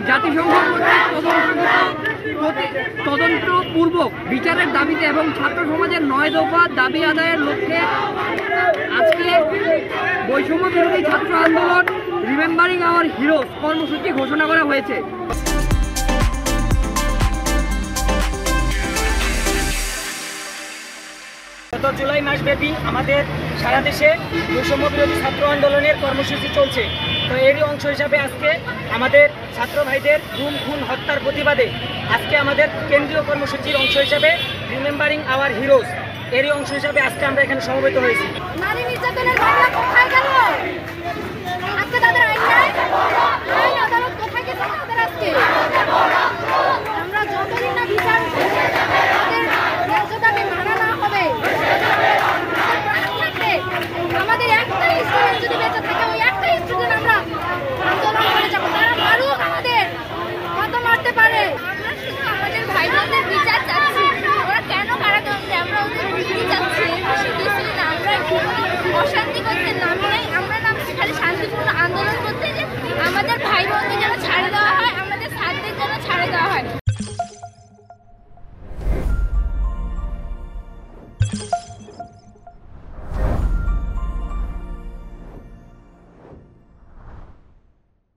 জাতিসংঘ তদন্তপূর্বক বিচারের দাবিতে এবং ছাত্র সমাজের 9 দফা দাবি আদায়ের লক্ষ্যে আজকে বৈষম্য বিরোধী ছাত্র আন্দোলন রিমেম্বারিং আওয়ার হিরোজ কর্মসূচি ঘোষণা করা হয়েছে। গত জুলাই মাসব্যাপী আমাদের সারা দেশে বৈষম্য বিরোধী ছাত্র আন্দোলনের কর্মসূচি চলছে। তো এরই অংশ হিসাবে আজকে আমাদের ছাত্র ভাইদের গুম খুন হত্যার প্রতিবাদে আজকে আমাদের কেন্দ্রীয় কর্মসূচির অংশ হিসাবে রিমেম্বারিং আওয়ার হিরোজ এরই অংশ হিসাবে আজকে আমরা এখানে সমবেত হয়েছি।